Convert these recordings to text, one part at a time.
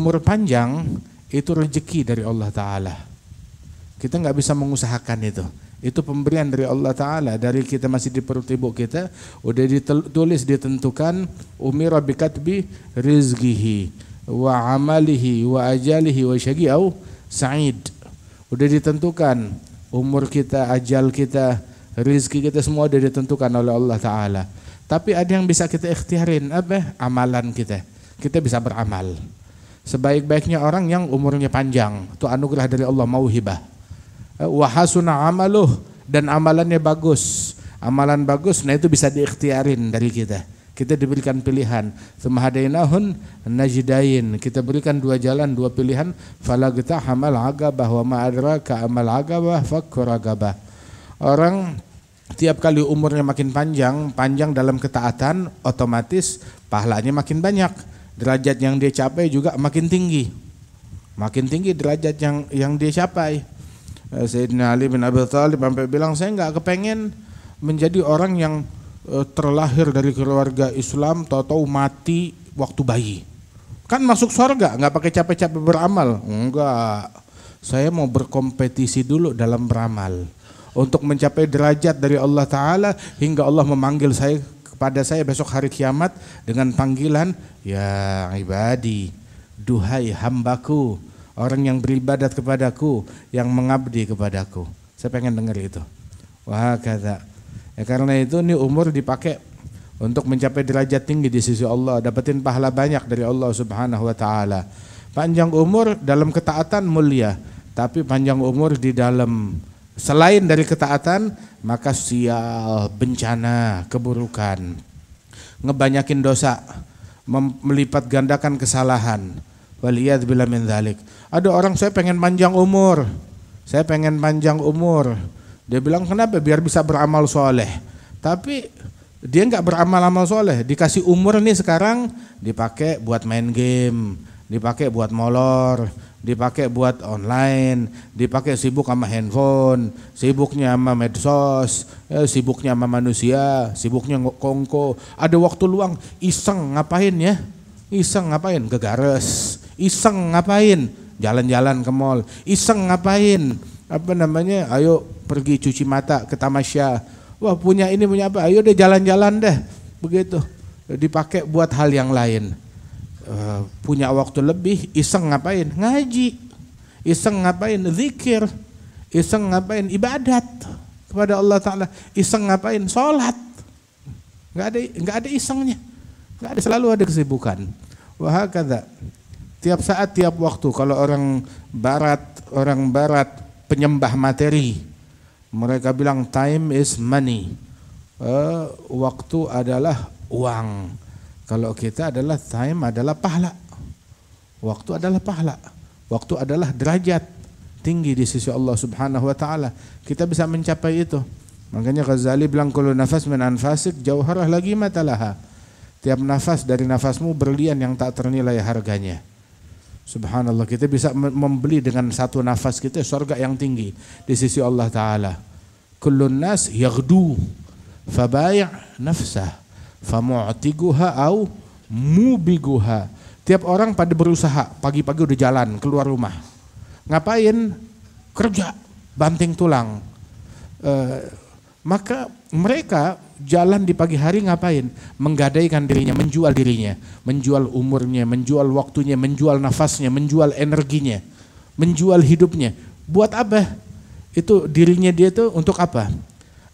Umur panjang itu rezeki dari Allah Ta'ala. Kita nggak bisa mengusahakan itu. Itu pemberian dari Allah Ta'ala. Dari kita masih di perut ibu kita, udah ditulis, ditentukan, umira bikatbi rizkihi wa amalihi wa ajalihi wa syaqi au sa'id. Udah ditentukan umur kita, ajal kita, rizki kita, semua udah ditentukan oleh Allah Ta'ala. Tapi ada yang bisa kita ikhtiarin, apa? Amalan kita. Kita bisa beramal. Sebaik-baiknya orang yang umurnya panjang, itu anugerah dari Allah, mauhibah. Wa hasuna amaluh, dan amalannya bagus. Amalan bagus, nah itu bisa diikhtiarin dari kita. Kita diberikan pilihan. Tsumma hadainahun najdain. Kita berikan dua jalan, dua pilihan. Falagta hamal agabah wa ma adraka amal agabah fakkur agabah. Orang tiap kali umurnya makin panjang, panjang dalam ketaatan, otomatis pahalanya makin banyak. Derajat yang dia capai juga makin tinggi. Makin tinggi derajat yang dia capai. Sayyidina Ali bin Abi Thalib sampai bilang, saya enggak kepengen menjadi orang yang terlahir dari keluarga Islam, tahu-tahu mati waktu bayi. Kan masuk surga, enggak pakai capek-capek beramal. Enggak. Saya mau berkompetisi dulu dalam beramal untuk mencapai derajat dari Allah Ta'ala, hingga Allah memanggil saya kepada saya besok hari kiamat dengan panggilan, ya ibadi, duhai hambaku, orang yang beribadat kepadaku, yang mengabdi kepadaku. Saya pengen dengar itu. Wah kata. Ya karena itu nih umur dipakai untuk mencapai derajat tinggi di sisi Allah, dapetin pahala banyak dari Allah Subhanahu wa taala. Panjang umur dalam ketaatan mulia, tapi panjang umur di dalam selain dari ketaatan, maka sial, bencana, keburukan, ngebanyakin dosa, melipat gandakan kesalahan. Waliyadzubillah min dzalik. Ada orang, saya pengen panjang umur. Saya pengen panjang umur. Dia bilang kenapa? Biar bisa beramal soleh. Tapi dia nggak beramal-amal soleh. Dikasih umur nih sekarang dipakai buat main game, dipakai buat molor, dipakai buat online, dipakai sibuk sama handphone, sibuknya sama medsos, sibuknya sama manusia, sibuknya kongko. Ada waktu luang iseng ngapain ya? Iseng ngapain? Gegares. Iseng ngapain? Jalan-jalan ke mall. Iseng ngapain? Apa namanya? Ayo pergi cuci mata ke tamasya. Wah punya ini punya apa? Ayo deh jalan-jalan deh. Begitu. Dipakai buat hal yang lain. Punya waktu lebih, iseng ngapain? Ngaji. Iseng ngapain? Zikir. Iseng ngapain? Ibadat kepada Allah Ta'ala. Iseng ngapain? Sholat. Nggak ada isengnya. Nggak ada, selalu ada kesibukan. Wah kata. Tiap saat, tiap waktu. Kalau orang barat penyembah materi, mereka bilang time is money. Waktu adalah uang. Kalau kita adalah time adalah pahala. Waktu adalah pahala. Waktu adalah derajat tinggi di sisi Allah Subhanahu wa taala. Kita bisa mencapai itu. Makanya Ghazali bilang kullu nafas min anfasik jauharah lagi matalaha. Tiap nafas dari nafasmu berlian yang tak ternilai harganya. Subhanallah, kita bisa membeli dengan satu nafas kita surga yang tinggi di sisi Allah Ta'ala. Kullun nas yaghdu fabai' nafsah famu'tiguha au mubiguha. Tiap orang pada berusaha, pagi-pagi udah jalan keluar rumah. Ngapain? Kerja, banting tulang. Maka mereka jalan di pagi hari ngapain? Menggadaikan dirinya, menjual umurnya, menjual waktunya, menjual nafasnya, menjual energinya, menjual hidupnya. Buat apa? Itu dirinya dia itu untuk apa?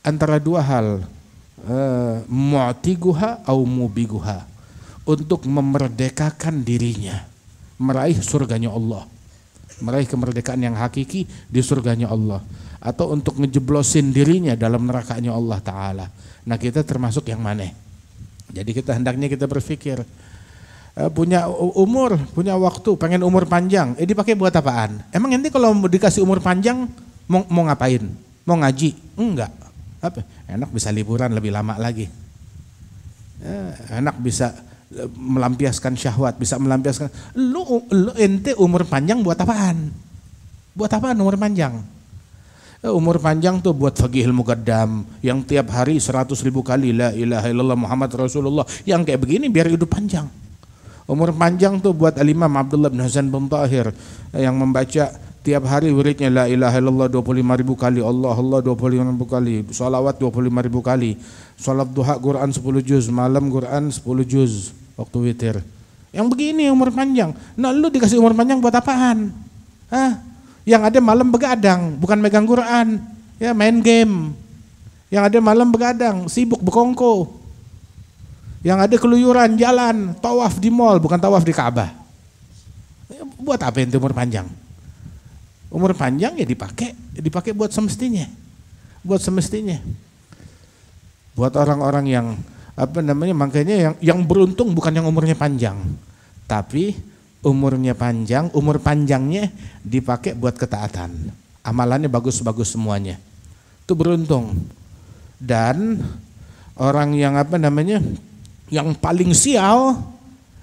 Antara dua hal, mu'tiguha au mubiguha, untuk memerdekakan dirinya, meraih surganya Allah, meraih kemerdekaan yang hakiki di surganya Allah, atau untuk ngejeblosin dirinya dalam nerakanya Allah Ta'ala. Nah kita termasuk yang mana? Jadi kita hendaknya kita berpikir, punya umur, punya waktu, pengen umur panjang, dipakai buat apaan? Emang nanti kalau dikasih umur panjang mau ngapain? Mau ngaji? Enggak. Apa? Enak bisa liburan lebih lama lagi. Enak bisa melampiaskan syahwat, bisa melampiaskan. Lu ente umur panjang buat apaan? Buat apaan umur panjang? Umur panjang tuh buat faqihul muqaddam yang tiap hari 100.000 kali la ilaha illallah Muhammad Rasulullah, yang kayak begini biar hidup panjang. Umur panjang tuh buat Al-Imam Abdullah bin Hasan bin Tahir yang membaca tiap hari wiridnya la ilaha illallah 25.000 kali, Allah 25.000 kali, salawat 25.000 kali, salat duha Quran 10 juz, malam Quran 10 juz waktu witir. Yang begini umur panjang. Nah, lu dikasih umur panjang buat apaan? Hah? Yang ada malam begadang, bukan megang Quran, ya main game. Yang ada malam begadang, sibuk berkongko. Yang ada keluyuran jalan, tawaf di mall, bukan tawaf di Ka'bah. Buat apa itu umur panjang? Umur panjang ya dipakai buat semestinya. Buat semestinya. Buat orang-orang yang makanya yang beruntung bukan yang umurnya panjang, tapi umurnya panjang, umur panjangnya dipakai buat ketaatan. Amalannya bagus-bagus semuanya. Itu beruntung. Dan orang yang yang paling sial,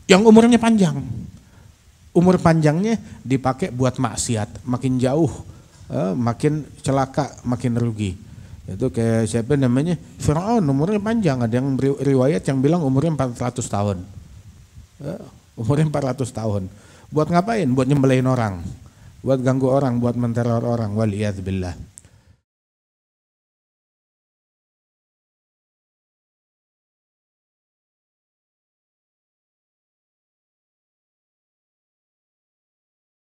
yang umurnya panjang. Umur panjangnya dipakai buat maksiat, makin jauh, makin celaka, makin rugi. Itu kayak Fir'aun umurnya panjang, ada yang riwayat yang bilang umurnya 400 tahun. Umurnya 400 tahun. Buat ngapain? Buat nyembelihin orang, buat ganggu orang, buat menteror orang. Waliyadzubillah.